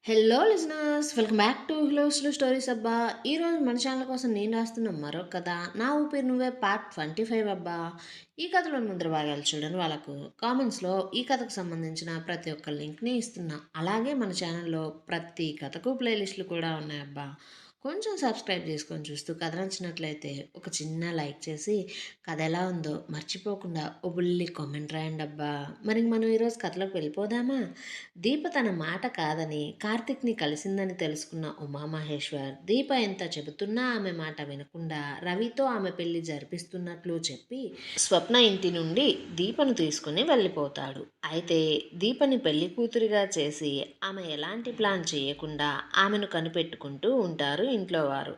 Hello listeners, welcome back to slow stories అబ్బా. ఈరోజు మన ఛానల్ కోసం నేను రాస్తున్న మరో కథ, నా ఊపిరి నువ్వే పార్ట్ 25 అబ్బా. ఈ కథలోని ముందర భాగాలు చూడని వాళ్ళకు కామెంట్స్లో ఈ కథకు సంబంధించిన ప్రతి ఒక్క లింక్ని ఇస్తున్నా. అలాగే మన ఛానల్లో ప్రతి కథకు ప్లేలిస్టులు కూడా ఉన్నాయబ్బా. కొంచెం సబ్స్క్రైబ్ చేసుకొని చూస్తూ కథ నచ్చినట్లయితే ఒక చిన్న లైక్ చేసి కథ ఎలా ఉందో మర్చిపోకుండా ఓ బుల్లి కామెంట్ రాయండి అబ్బా. మరి మనం ఈరోజు కథలోకి వెళ్ళిపోదామా? దీప తన మాట కాదని కార్తిక్ని కలిసిందని తెలుసుకున్న ఉమామహేశ్వర్ దీప ఎంత చెబుతున్నా ఆమె మాట వినకుండా రవితో ఆమె పెళ్లి జరిపిస్తున్నట్లు చెప్పి స్వప్న ఇంటి నుండి దీపను తీసుకుని వెళ్ళిపోతాడు. అయితే దీపని పెళ్లి కూతురిగా చేసి ఆమె ఎలాంటి ప్లాన్ చేయకుండా ఆమెను కనిపెట్టుకుంటూ ఉంటారు ఇంట్లో వారు.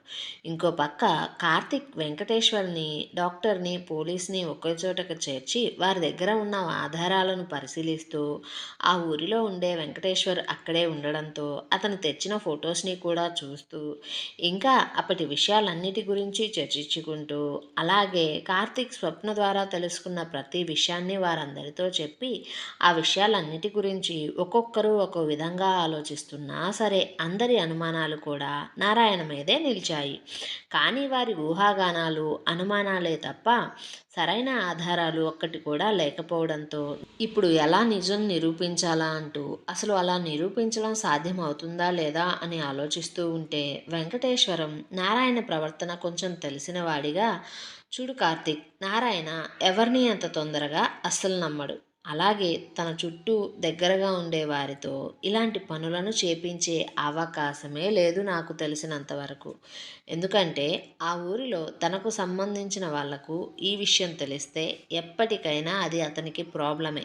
ఇంకో పక్క కార్తిక్ వెంకటేశ్వర్ని, డాక్టర్ని, పోలీస్ని ఒకే చోటకు చేర్చి వారి దగ్గర ఉన్న ఆధారాలను పరిశీలిస్తూ ఆ ఊరిలో ఉండే వెంకటేశ్వర్ అక్కడే ఉండడంతో అతను తెచ్చిన ఫొటోస్ని కూడా చూస్తూ ఇంకా అప్పటి విషయాలన్నిటి గురించి చర్చించుకుంటూ అలాగే కార్తిక్ స్వప్న ద్వారా తెలుసుకున్న ప్రతి విషయాన్ని వారందరితో చెప్పి ఆ విషయాలన్నిటి గురించి ఒక్కొక్కరు ఒక్కో విధంగా ఆలోచిస్తున్నా సరే అందరి అనుమానాలు కూడా నారాయణ మీదే నిలిచాయి. కానీ వారి ఊహాగానాలు అనుమానాలే తప్ప సరైన ఆధారాలు ఒక్కటి కూడా లేకపోవడంతో ఇప్పుడు ఎలా నిజం నిరూపించాలా అంటూ అసలు అలా నిరూపించడం సాధ్యం అవుతుందా లేదా అని ఆలోచిస్తూ ఉంటే వెంకటేశ్వరం నారాయణ ప్రవర్తన కొంచెం తెలిసిన వాడిగా, చూడు కార్తీక్, నారాయణ ఎవరిని అంత తొందరగా అస్సలు నమ్మడు. అలాగే తన చుట్టూ దగ్గరగా ఉండే వారితో ఇలాంటి పనులను చేపించే అవకాశమే లేదు నాకు తెలిసినంత వరకు. ఎందుకంటే ఆ ఊరిలో తనకు సంబంధించిన వాళ్లకు ఈ విషయం తెలిస్తే ఎప్పటికైనా అది అతనికి ప్రాబ్లమే.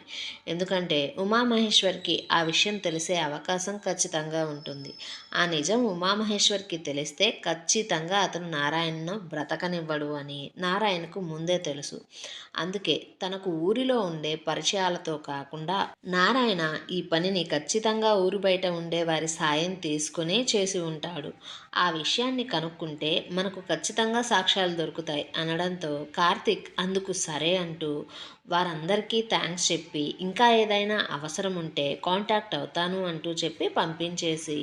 ఎందుకంటే ఉమామహేశ్వర్కి ఆ విషయం తెలిసే అవకాశం ఖచ్చితంగా ఉంటుంది. ఆ నిజం ఉమామహేశ్వర్కి తెలిస్తే ఖచ్చితంగా అతను నారాయణను బ్రతకనివ్వడు అని నారాయణకు ముందే తెలుసు. అందుకే తనకు ఊరిలో ఉండే పరిచయాలతో కాకుండా నారాయణ ఈ పనిని ఖచ్చితంగా ఊరు బయట ఉండే వారి సాయం తీసుకునే చేసి ఉంటాడు. ఆ విషయాన్ని కనుక్కుంటే మనకు ఖచ్చితంగా సాక్ష్యాలు దొరుకుతాయి అనడంతో కార్తిక్ అందుకు సరే అంటూ వారందరికీ థ్యాంక్స్ చెప్పి ఇంకా ఏదైనా అవసరం ఉంటే కాంటాక్ట్ అవుతాను అంటూ చెప్పి పంపించేసి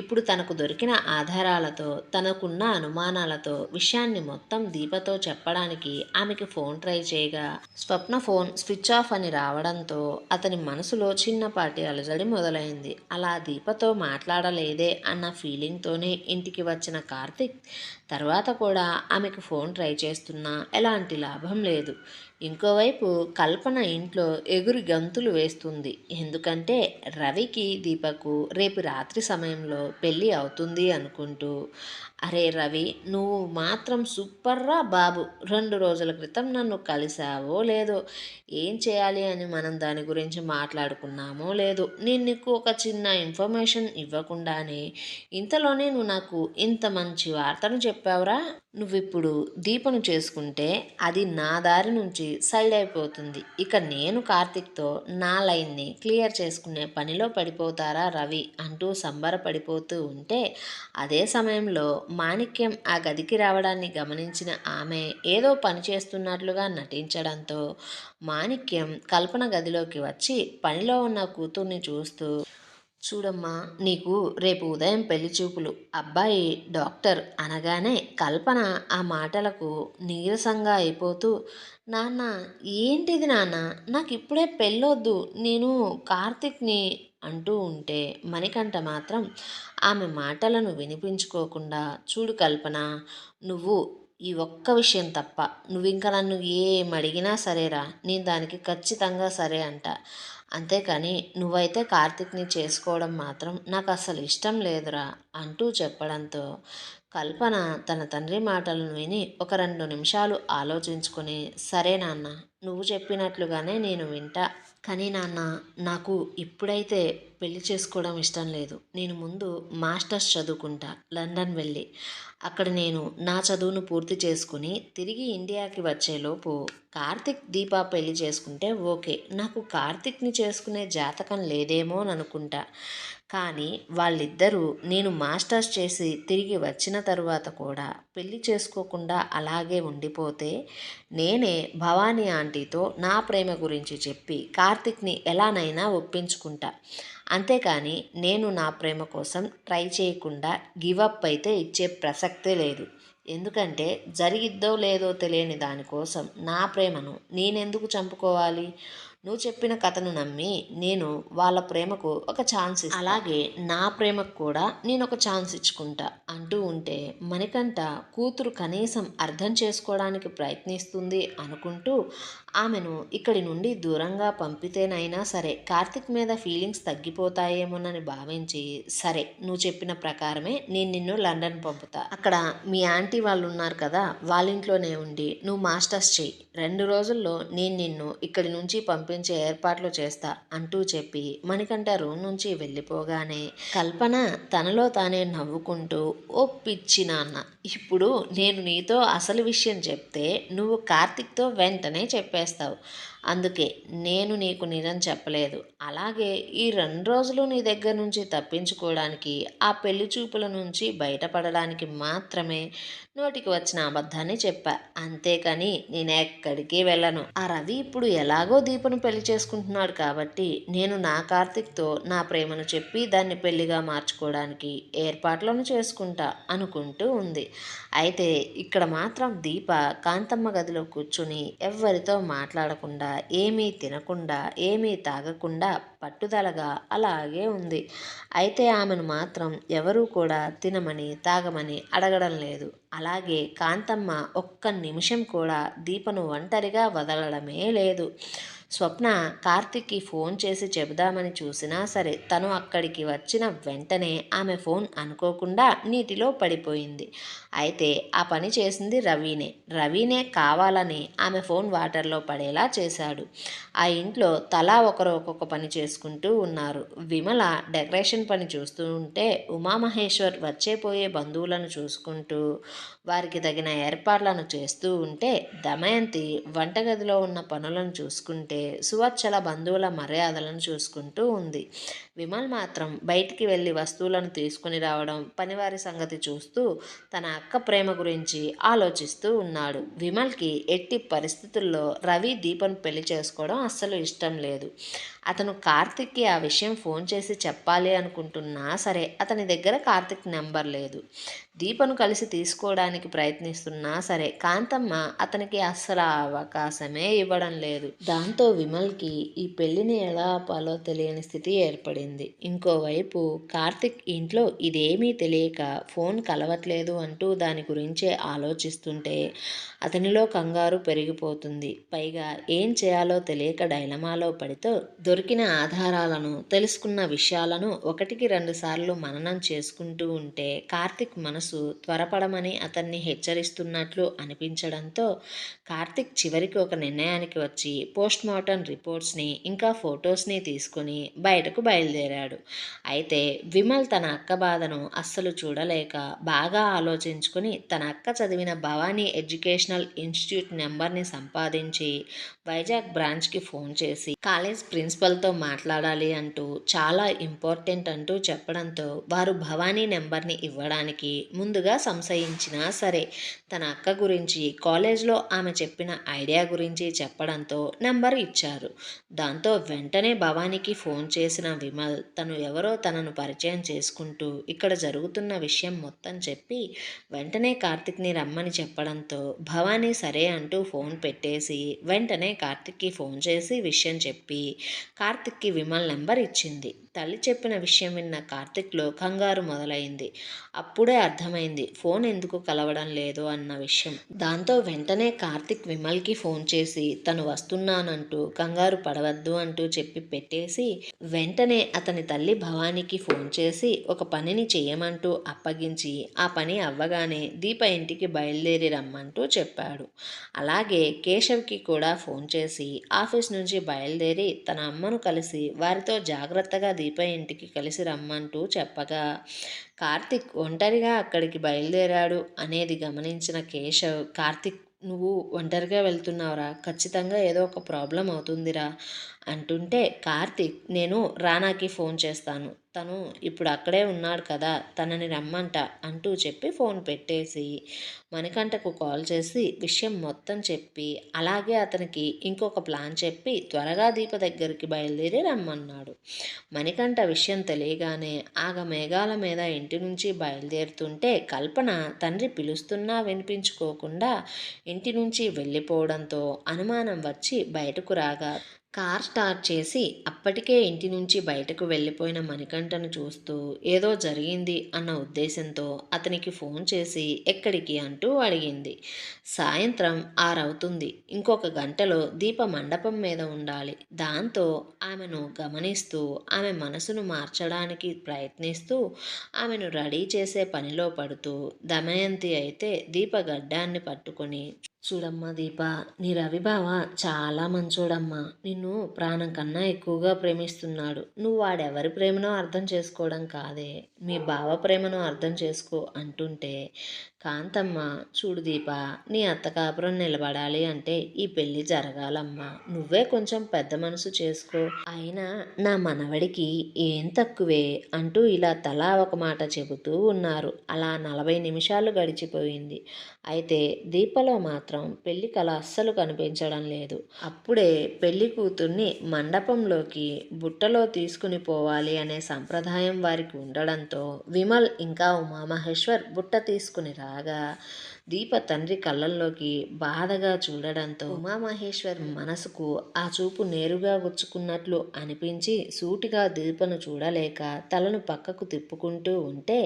ఇప్పుడు తనకు దొరికిన ఆధారాలతో తనకున్న అనుమానాలతో విషయాన్ని మొత్తం దీపతో చెప్పడానికి ఆమెకి ఫోన్ ట్రై చేయగా స్వప్న ఫోన్ స్విచ్ ఆఫ్ అని రావడంతో అతని మనసులో చిన్నపాటి అలజడి మొదలైంది. అలా దీపతో మాట్లాడలేదే అన్న ఫీలింగ్తోనే ఇంటికి వచ్చిన కార్తిక్ తర్వాత కూడా ఆమెకు ఫోన్ ట్రై చేస్తున్నా ఎలాంటి లాభం లేదు. ఇంకోవైపు కల్పన ఇంట్లో ఎగురు గంతులు వేస్తుంది. ఎందుకంటే రవికి దీపకు రేపు రాత్రి సమయంలో పెళ్ళి అవుతుంది అనుకుంటూ, అరే రవి, నువ్వు మాత్రం సూపర్రా బాబు, 2 రోజుల క్రితం నన్ను కలిసావో లేదో, ఏం చేయాలి అని మనం దాని గురించి మాట్లాడుకున్నామో లేదో, నేను నీకు ఒక చిన్న ఇన్ఫర్మేషన్ ఇవ్వకుండానే ఇంతలోనే నువ్వు నాకు ఇంత మంచి వార్తను చెప్పావురా. నువ్విప్పుడు దీపను చేసుకుంటే అది నా దారి నుంచి సైడ్ అయిపోతుంది. ఇక నేను కార్తిక్తో నా లైన్ని క్లియర్ చేసుకునే పనిలో పడిపోతారా రవి అంటూ సంబరపడిపోతూ ఉంటే అదే సమయంలో మాణిక్యం ఆ గదికి రావడాన్ని గమనించిన ఆమె ఏదో పని చేస్తున్నట్లుగా నటించడంతో మాణిక్యం కల్పన గదిలోకి వచ్చి పనిలో ఉన్న కూతుర్ని చూస్తూ, చూడమ్మా, నీకు రేపు ఉదయం పెళ్లి చూపులు, అబ్బాయి డాక్టర్ అనగానే కల్పన ఆ మాటలకు నీరసంగా అయిపోతూ, నాన్న, ఏంటిది నాన్న, నాకు ఇప్పుడే పెళ్ళొద్దు, నేను కార్తిక్ని అంటూ ఉంటే మణికంఠ మాత్రం ఆమె మాటలను వినిపించుకోకుండా, చూడు కల్పన, నువ్వు ఈ ఒక్క విషయం తప్ప నువ్వింక నన్ను ఏమడిగినా సరేరా, నేను దానికి ఖచ్చితంగా సరే అంట. అంతేకాని నువ్వైతే కార్తిక్ని చేసుకోవడం మాత్రం నాకు అసలు ఇష్టం లేదురా అంటూ చెప్పడంతో కల్పన తన తండ్రి మాటలను విని ఒక 2 నిమిషాలు ఆలోచించుకొని, సరే నాన్న, నువ్వు చెప్పినట్లుగానే నేను వింటా. కానీ నాన్న, నాకు ఇప్పుడైతే పెళ్లి చేసుకోవడం ఇష్టం లేదు. నేను ముందు మాస్టర్స్ చదువుకుంటా లండన్ వెళ్ళి. అక్కడ నేను నా చదువును పూర్తి చేసుకుని తిరిగి ఇండియాకి వచ్చేలోపు కార్తిక్ దీప పెళ్లి చేసుకుంటే ఓకే. నాకు కార్తిక్ని చేసుకునే జాతకం లేదేమో అని అనుకుంటా. కానీ వాళ్ళిద్దరూ నేను మాస్టర్స్ చేసి తిరిగి వచ్చిన తరువాత కూడా పెళ్లి చేసుకోకుండా అలాగే ఉండిపోతే నేనే భవానీ ఆంటీతో నా ప్రేమ గురించి చెప్పి కార్తిక్ని ఎలానైనా ఒప్పించుకుంటా. అంతేకాని నేను నా ప్రేమ కోసం ట్రై చేయకుండా గివ్ అప్ అయితే ఇచ్చే ప్రసక్తే లేదు. ఎందుకంటే జరిగిద్దో లేదో తెలియని దానికోసం నా ప్రేమను నేనెందుకు చంపుకోవాలి? నువ్వు చెప్పిన కథను నమ్మి నేను వాళ్ళ ప్రేమకు ఒక ఛాన్స్ ఇస్తా. అలాగే నా ప్రేమకు కూడా నేను ఒక ఛాన్స్ ఇచ్చుకుంటా అంటూ ఉంటే మణికంఠ కూతురు కనీసం అర్థం చేసుకోవడానికి ప్రయత్నిస్తుంది అనుకుంటూ ఆమెను ఇక్కడి నుండి దూరంగా పంపితేనైనా సరే కార్తిక్ మీద ఫీలింగ్స్ తగ్గిపోతాయేమోనని భావించి, సరే నువ్వు చెప్పిన ప్రకారమే నేను నిన్ను లండన్ పంపుతా. అక్కడ మీ ఆంటీ వాళ్ళు ఉన్నారు కదా, వాళ్ళ ఇంట్లోనే ఉండి నువ్వు మాస్టర్స్ చెయ్యి. 2 రోజుల్లో నేను నిన్ను ఇక్కడి నుంచి పంపించే ఏర్పాట్లు చేస్తా అంటూ చెప్పి మణికంఠ రూమ్ నుంచి వెళ్ళిపోగానే కల్పన తనలో తానే నవ్వుకుంటూ, ఓ పిచ్చి నాన్న, ఇప్పుడు నేను నీతో అసలు విషయం చెప్తే నువ్వు కార్తిక్తో వెంటనే చెప్పేస్తావు. అందుకే నేను నీకు నిజం చెప్పలేదు. అలాగే ఈ 2 రోజులు నీ దగ్గర నుంచి తప్పించుకోవడానికి, ఆ పెళ్లి చూపుల నుంచి బయటపడడానికి మాత్రమే నోటికి వచ్చిన అబద్ధాన్ని చెప్పా. అంతేకాని నేనెక్కడికి వెళ్ళను. ఆ రవి ఇప్పుడు ఎలాగో దీపను పెళ్లి చేసుకుంటున్నాడు కాబట్టి నేను నా కార్తిక్తో నా ప్రేమను చెప్పి దాన్ని పెళ్లిగా మార్చుకోవడానికి ఏర్పాట్లను చేసుకుంటా అనుకుంటూ ఉంది. అయితే ఇక్కడ మాత్రం దీప కాంతమ్మ గదిలో కూర్చుని ఎవ్వరితో మాట్లాడకుండా, ఏమీ తినకుండా, ఏమీ తాగకుండా పట్టుదలగా అలాగే ఉంది. అయితే ఆమెను మాత్రం ఎవరూ కూడా తినమని తాగమని అడగడం లేదు. అలాగే కాంతమ్మ ఒక్క నిమిషం కూడా దీపను ఒంటరిగా వదలడమే లేదు. స్వప్న కార్తిక్కి ఫోన్ చేసి చెబుదామని చూసినా సరే తను అక్కడికి వచ్చిన వెంటనే ఆమె ఫోన్ అనుకోకుండా నీటిలో పడిపోయింది. అయితే ఆ పని చేసింది రవీనే కావాలని ఆమె ఫోన్ వాటర్లో పడేలా చేశాడు. ఆ ఇంట్లో తలా ఒకరు ఒక్కొక్క పని చేసుకుంటూ ఉన్నారు. విమల డెకరేషన్ పని చూస్తూ ఉంటే ఉమామహేశ్వర్ వచ్చేపోయే బంధువులను చూసుకుంటూ వారికి తగిన ఏర్పాట్లను చేస్తూ ఉంటే దమయంతి వంటగదిలో ఉన్న పనులను చూసుకుంటే సువత్సల బంధువుల మర్యాదలను చూసుకుంటూ ఉంది. విమల్ మాత్రం బయటికి వెళ్ళి వస్తువులను తీసుకుని రావడం, పనివారి సంగతి చూస్తూ తన అక్క ప్రేమ గురించి ఆలోచిస్తూ ఉన్నాడు. విమల్కి ఎట్టి పరిస్థితుల్లో రవి దీపను పెళ్లి చేసుకోవడం అస్సలు ఇష్టం లేదు. అతను కార్తిక్కి ఆ విషయం ఫోన్ చేసి చెప్పాలి అనుకుంటున్నా సరే అతని దగ్గర కార్తిక్ నెంబర్ లేదు. దీపను కలిసి తీసుకోవడానికి ప్రయత్నిస్తున్నా సరే కాంతమ్మ అతనికి అస్సలు అవకాశమే ఇవ్వడం లేదు. దాంతో విమల్కి ఈ పెళ్లిని ఎలా ఆపాలో తెలియని స్థితి ఏర్పడింది. ఇంకోవైపు కార్తిక్ ఇంట్లో ఇదేమీ తెలియక ఫోన్ కలవట్లేదు అంటూ దాని గురించే ఆలోచిస్తుంటే అతనిలో కంగారు పెరిగిపోతుంది. పైగా ఏం చేయాలో తెలియక డైలమాలో పడితో దొరికిన ఆధారాలను, తెలుసుకున్న విషయాలను 1కి 2 సార్లు మననం చేసుకుంటూ ఉంటే కార్తిక్ మనసు త్వరపడమని అతన్ని హెచ్చరిస్తున్నట్లు అనిపించడంతో కార్తిక్ చివరికి ఒక నిర్ణయానికి వచ్చి పోస్ట్మార్టం రిపోర్ట్స్ని ఇంకా ఫొటోస్ని తీసుకొని బయటకు బయలుదేరాడు. అయితే విమల్ తన అక్క బాధను అస్సలు చూడలేక బాగా ఆలోచించుకుని తన అక్క చదివిన భవానీ ఎడ్యుకేషనల్ ఇన్స్టిట్యూట్ నెంబర్ని సంపాదించి వైజాగ్ బ్రాంచ్కి ఫోన్ చేసి కాలేజ్ ప్రిన్సిపల్తో మాట్లాడాలి అంటూ చాలా ఇంపార్టెంట్ అంటూ చెప్పడంతో వారు భవానీ నెంబర్ని ఇవ్వడానికి ముందుగా సంశయించినా సరే తన అక్క గురించి కాలేజ్లో ఆమె చెప్పిన ఐడియా గురించి చెప్పడంతో నెంబర్ ఇచ్చారు. దాంతో వెంటనే భవానీకి ఫోన్ చేసిన విమల్ తను ఎవరో తనను పరిచయం చేసుకుంటూ ఇక్కడ జరుగుతున్న విషయం మొత్తం చెప్పి వెంటనే కార్తిక్ని రమ్మని చెప్పడంతో భవానీ సరే అంటూ ఫోన్ పెట్టేసి వెంటనే కార్తిక్కి ఫోన్ చేసి విషయం చెప్పి కార్తిక్కి విమల్ నెంబర్ ఇచ్చింది. తల్లి చెప్పిన విషయం విన్న కార్తిక్లో కంగారు మొదలైంది. అప్పుడే అర్థమైంది ఫోన్ ఎందుకు కలవడం లేదు అన్న విషయం. దాంతో వెంటనే కార్తిక్ విమల్కి ఫోన్ చేసి తను వస్తున్నానంటూ కంగారు పడవద్దు అంటూ చెప్పి పెట్టేసి వెంటనే అతని తల్లి భవానీకి ఫోన్ చేసి ఒక పనిని చేయమంటూ అప్పగించి ఆ పని అవ్వగానే దీప ఇంటికి బయలుదేరి రమ్మంటూ చెప్పాడు. అలాగే కేశవ్కి కూడా ఫోన్ చేసి ఆఫీస్ నుంచి బయలుదేరి తన అమ్మను కలిసి వారితో జాగ్రత్తగా దీప ఇంటికి కలిసి రమ్మంటూ చెప్పగా కార్తిక్ ఒంటరిగా అక్కడికి బయలుదేరాడు అనేది గమనించిన కేశవ్, కార్తిక్ నువ్వు ఒంటరిగా వెళ్తున్నావురా, ఖచ్చితంగా ఏదో ఒక ప్రాబ్లం అవుతుందిరా అంటుంటే కార్తీక్, నేను రానాకి ఫోన్ చేస్తాను, తను ఇప్పుడు అక్కడే ఉన్నాడు కదా, తనని రమ్మంట అంటూ చెప్పి ఫోన్ పెట్టేసి మణికంఠకు కాల్ చేసి విషయం మొత్తం చెప్పి అలాగే అతనికి ఇంకొక ప్లాన్ చెప్పి త్వరగా దీప దగ్గరికి బయలుదేరి రమ్మన్నాడు. మణికంఠ విషయం తెలియగానే మేఘాల మీద ఇంటి నుంచి బయలుదేరుతుంటే కల్పన తండ్రి పిలుస్తున్నా వినిపించుకోకుండా ఇంటి నుంచి వెళ్ళిపోవడంతో అనుమానం వచ్చి బయటకు రాగా కార్ స్టార్ట్ చేసి అప్పటికే ఇంటి నుంచి బయటకు వెళ్ళిపోయిన మణికంఠను చూస్తూ ఏదో జరిగింది అన్న ఉద్దేశంతో అతనికి ఫోన్ చేసి ఎక్కడికి అంటూ అడిగింది. సాయంత్రం 6 అవుతుంది, ఇంకొక గంటలో దీప మండపం మీద ఉండాలి. దాంతో ఆమెను గమనిస్తూ ఆమె మనసును మార్చడానికి ప్రయత్నిస్తూ ఆమెను రెడీ చేసే పనిలో పడుతూ దమయంతి అయితే దీప గడ్డాన్ని పట్టుకొని, చూడమ్మా దీప, నీ రవిబావ చాలా మంచోడమ్మా, నిన్ను ప్రాణం కన్నా ఎక్కువగా ప్రేమిస్తున్నాడు. నువ్వు వాడెవరి ప్రేమనో అర్థం చేసుకోవడం కాదే, మీ బావ ప్రేమను అర్థం చేసుకో అంటుంటే, కాంతమ్మ, చూడు దీప, నీ అత్త కాపురం నిలబడాలి అంటే ఈ పెళ్ళి జరగాలమ్మా, నువ్వే కొంచెం పెద్ద మనసు చేసుకో, అయినా నా మనవడికి ఏం తక్కువే అంటూ ఇలా తలా ఒక మాట చెబుతూ ఉన్నారు. అలా 40 నిమిషాలు గడిచిపోయింది. అయితే దీపలో మాత్రం పెళ్లి కళ అస్సలు కనిపించడం లేదు. అప్పుడే పెళ్లి కూతుర్ని మండపంలోకి బుట్టలో తీసుకుని పోవాలి అనే సంప్రదాయం వారికి ఉండడంతో విమల్ ఇంకా ఉమామహేశ్వర్ బుట్ట తీసుకుని రాగా దీప తండ్రి కళ్ళల్లోకి బాధగా చూడడంతో ఉమామహేశ్వర్ మనసుకు ఆ చూపు నేరుగా గుచ్చుకున్నట్లు అనిపించి సూటిగా దీపను చూడలేక తలను పక్కకు తిప్పుకుంటూ ఉంటే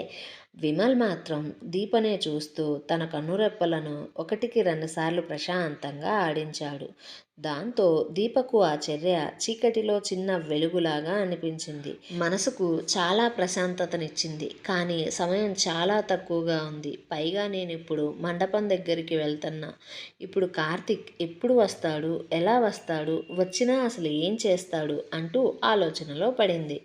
విమల్ మాత్రం దీపనే చూస్తూ తన కన్నురెప్పలను 1కి 2 సార్లు ప్రశాంతంగా ఆడించాడు. దాంతో దీపకు ఆ చర్య చీకటిలో చిన్న వెలుగులాగా అనిపించింది. మనసుకు చాలా ప్రశాంతతనిచ్చింది. కానీ సమయం చాలా తక్కువగా ఉంది. పైగా నేను ఇప్పుడు మండపం దగ్గరికి వెళ్తున్నా. ఇప్పుడు కార్తిక్ ఎప్పుడు వస్తాడు, ఎలా వస్తాడు, వచ్చినా అసలు ఏం చేస్తాడు అంటూ ఆలోచనలో పడింది.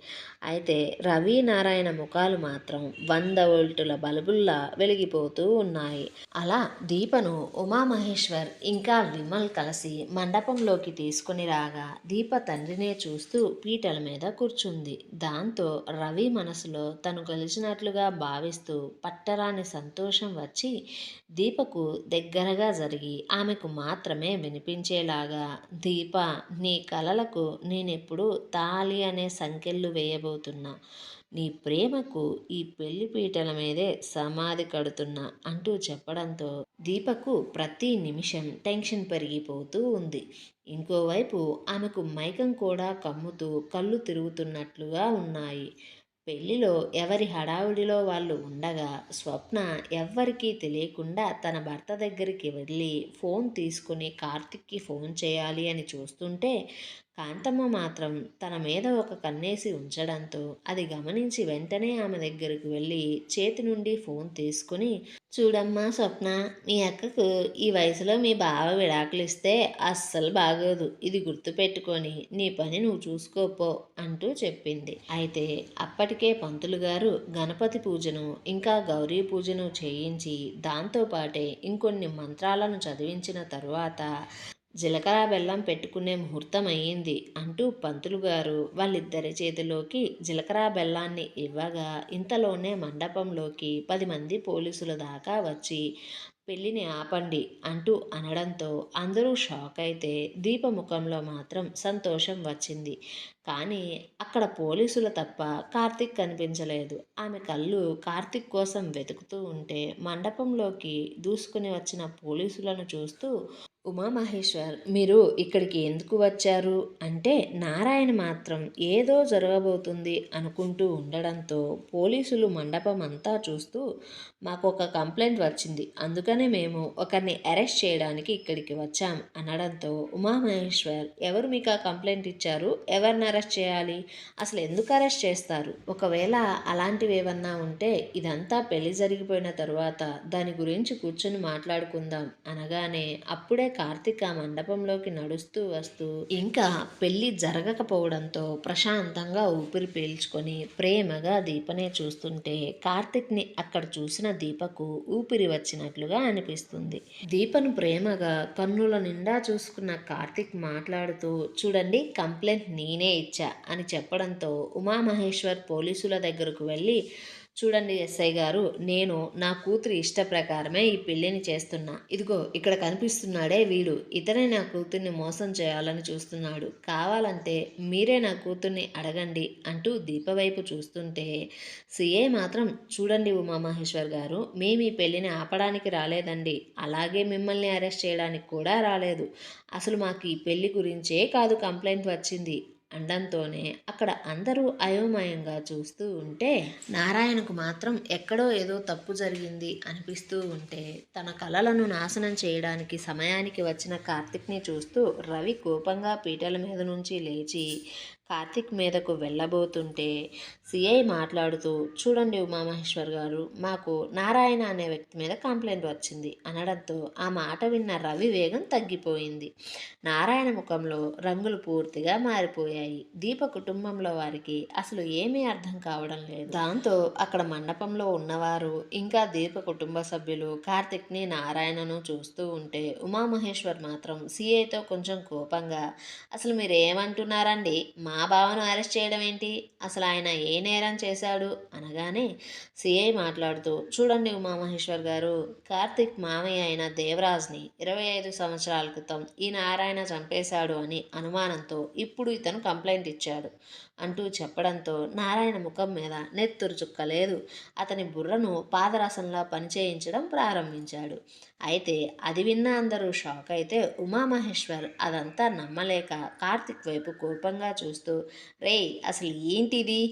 అయితే రవి నారాయణ ముఖాలు మాత్రం 100 వోల్టుల బల్బుల్లా వెలిగిపోతూ ఉన్నాయి. అలా దీపను ఉమామహేశ్వర్ ఇంకా విమల్ కలిసి మండపంలోకి తీసుకుని రాగా దీప తండ్రినే చూస్తూ పీటల మీద కూర్చుంది. దాంతో రవి మనసులో తను గెలిచినట్లుగా భావిస్తూ పట్టరాని సంతోషం వచ్చి దీపకు దగ్గరగా జరిగి ఆమెకు మాత్రమే వినిపించేలాగా, దీప, నీ కలలకు నేనెప్పుడు తాళి అనే సంకెళ్ళు వేయబోతున్నా, నీ ప్రేమకు ఈ పెళ్లి పీటల మీదే సమాధి కడుతున్నా అంటూ చెప్పడంతో దీపకు ప్రతి నిమిషం టెన్షన్ పెరిగిపోతూ ఉంది. ఇంకోవైపు ఆమెకు మైకం కూడా కమ్ముతూ కళ్ళు తిరుగుతున్నట్లుగా ఉన్నాయి. పెళ్లిలో ఎవరి హడావుడిలో వాళ్ళు ఉండగా స్వప్న ఎవ్వరికీ తెలియకుండా తన భర్త దగ్గరికి వెళ్ళి ఫోన్ తీసుకుని కార్తిక్కి ఫోన్ చేయాలి అని చూస్తుంటే కాంతమ్మ మాత్రం తన మీద ఒక కన్నేసి ఉంచడంతో అది గమనించి వెంటనే ఆమె దగ్గరకు వెళ్ళి చేతి నుండి ఫోన్ తీసుకుని, చూడమ్మా స్వప్న, మీ అక్కకు ఈ వయసులో మీ బావ విడాకులు ఇస్తే అస్సలు బాగోదు, ఇది గుర్తుపెట్టుకొని నీ పని నువ్వు చూసుకోపో అంటూ చెప్పింది. అయితే అప్పటికే పంతులు గారు గణపతి పూజను ఇంకా గౌరీ పూజను చేయించి దాంతోపాటే ఇంకొన్ని మంత్రాలను చదివించిన తరువాత జీలకర్ర బెల్లం పెట్టుకునే ముహూర్తం అయ్యింది అంటూ పంతులు గారు వాళ్ళిద్దరి చేతిలోకి జీలకర్ర బెల్లాన్ని ఇవ్వగా ఇంతలోనే మండపంలోకి 10 మంది పోలీసుల దాకా వచ్చి పెళ్ళిని ఆపండి అంటూ అనడంతో అందరూ షాక్ అయితే దీప ముఖంలో మాత్రం సంతోషం వచ్చింది. కానీ అక్కడ పోలీసులు తప్ప కార్తిక్ కనిపించలేదు. ఆమె కళ్ళు కార్తిక్ కోసం వెతుకుతూ ఉంటే మండపంలోకి దూసుకుని వచ్చిన పోలీసులను చూస్తూ, ఉమామహేశ్వర్, మీరు ఇక్కడికి ఎందుకు వచ్చారు అంటే నారాయణ మాత్రం ఏదో జరగబోతుంది అనుకుంటూ ఉండడంతో పోలీసులు మండపం అంతా చూస్తూ, మాకు ఒక కంప్లైంట్ వచ్చింది, అందుకనే మేము ఒకరిని అరెస్ట్ చేయడానికి ఇక్కడికి వచ్చాం అనడంతో ఉమామహేశ్వర్, ఎవరు మీకు ఆ కంప్లైంట్ ఇచ్చారు, ఎవరిని అరెస్ట్ చేయాలి, అసలు ఎందుకు అరెస్ట్ చేస్తారు, ఒకవేళ అలాంటివి ఏమన్నా ఉంటే ఇదంతా పెళ్లి జరిగిపోయిన తరువాత దాని గురించి కూర్చొని మాట్లాడుకుందాం అనగానే అప్పుడే కార్తీక్ ఆ మండపంలోకి నడుస్తూ వస్తూ ఇంకా పెళ్లి జరగకపోవడంతో ప్రశాంతంగా ఊపిరి పీల్చుకొని ప్రేమగా దీపనే చూస్తుంటే కార్తీక్ని అక్కడ చూసిన దీపకు ఊపిరి వచ్చినట్లుగా అనిపిస్తుంది. దీపను ప్రేమగా కన్నుల నిండా చూసుకున్న కార్తీక్ మాట్లాడుతూ, చూడండి కంప్లైంట్ నేనే ఇచ్చా అని చెప్పడంతో ఉమామహేశ్వర్ పోలీసుల దగ్గరకు వెళ్ళి, చూడండి ఎస్ఐ గారు, నేను నా కూతురి ఇష్ట ప్రకారమే ఈ పెళ్ళిని చేస్తున్నా. ఇదిగో ఇక్కడ కనిపిస్తున్నాడే వీడు, ఇతనే నా కూతుర్ని మోసం చేయాలని చూస్తున్నాడు. కావాలంటే మీరే నా కూతుర్ని అడగండి అంటూ దీప వైపు చూస్తుంటే సిఏ మాత్రం, చూడండి ఉమామహేశ్వర్ గారు, మేము ఈ పెళ్ళిని ఆపడానికి రాలేదండి, అలాగే మిమ్మల్ని అరెస్ట్ చేయడానికి కూడా రాలేదు. అసలు మాకు ఈ పెళ్లి గురించే కాదు కంప్లైంట్ వచ్చింది అనడంతోనే అక్కడ అందరూ అయోమయంగా చూస్తూ ఉంటే నారాయణకు మాత్రం ఎక్కడో ఏదో తప్పు జరిగింది అనిపిస్తూ ఉంటే తన కలలను నాశనం చేయడానికి సమయానికి వచ్చిన కార్తిక్ని చూస్తూ రవి కోపంగా పీటల మీద నుంచి లేచి కార్తిక్ మీదకు వెళ్ళబోతుంటే సిఐ మాట్లాడుతూ, చూడండి ఉమామహేశ్వర్ గారు, మాకు నారాయణ అనే వ్యక్తి మీద కంప్లైంట్ వచ్చింది అనడంతో ఆ మాట విన్న రవి వేగం తగ్గిపోయింది. నారాయణ ముఖంలో రంగులు పూర్తిగా మారిపోయాయి. దీప కుటుంబంలో వారికి అసలు ఏమీ అర్థం కావడం లేదు. దాంతో అక్కడ మండపంలో ఉన్నవారు ఇంకా దీప కుటుంబ సభ్యులు కార్తిక్ని నారాయణను చూస్తూ ఉంటే ఉమామహేశ్వర్ మాత్రం సిఐతో కొంచెం కోపంగా, అసలు మీరు ఏమంటున్నారండి, మా బావను అరెస్ట్ చేయడం ఏంటి, అసలు ఆయన ఏ నేరం చేశాడు అనగానే సిఐ మాట్లాడుతూ, చూడండి ఉమామహేశ్వర్ గారు, కార్తిక్ మామయ్య అయిన దేవరాజ్ని 25 సంవత్సరాల క్రితం ఈ నారాయణ చంపేశాడు అని అనుమానంతో ఇప్పుడు ఇతను కంప్లైంట్ ఇచ్చాడు అంటూ చెప్పడంతో నారాయణ ముఖం మీద నెత్తురు చుక్కలేదు. అతని బుర్రను పాదరసంలా పనిచేయించడం ప్రారంభించాడు. అయితే అది విన్న అందరూ షాక్ అయితే ఉమామహేశ్వర్ అదంతా నమ్మలేక కార్తిక్ వైపు కోపంగా చూస్తూ, రేయ్ అసలు ఏంటిది,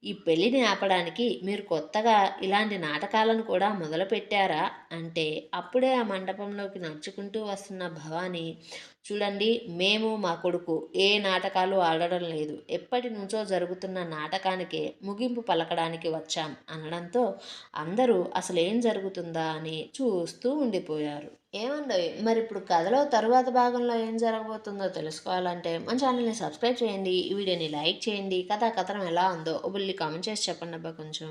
ఈ పెళ్ళిని ఆపడానికి మీరు కొత్తగా ఇలాంటి నాటకాలను కూడా మొదలుపెట్టారా అంటే అప్పుడే ఆ మండపంలోకి నడుచుకుంటూ వస్తున్న భవానీ, చూడండి మేము మా కొడుకు ఏ నాటకాలు ఆడడం లేదు, ఎప్పటి నుంచో జరుగుతున్న నాటకానికే ముగింపు పలకడానికి వచ్చాం అనడంతో అందరూ అసలు ఏం జరుగుతుందా అని చూస్తూ ఉండిపోయారు. ఏమండో మరి ఇప్పుడు కథలో తరువాత భాగంలో ఏం జరగబోతుందో తెలుసుకోవాలంటే మన ఛానల్ని సబ్స్క్రైబ్ చేయండి, ఈ వీడియోని లైక్ చేయండి, కథనం ఎలా ఉందో బుల్లి కామెంట్ చేసి చెప్పండి అబ్బా కొంచెం.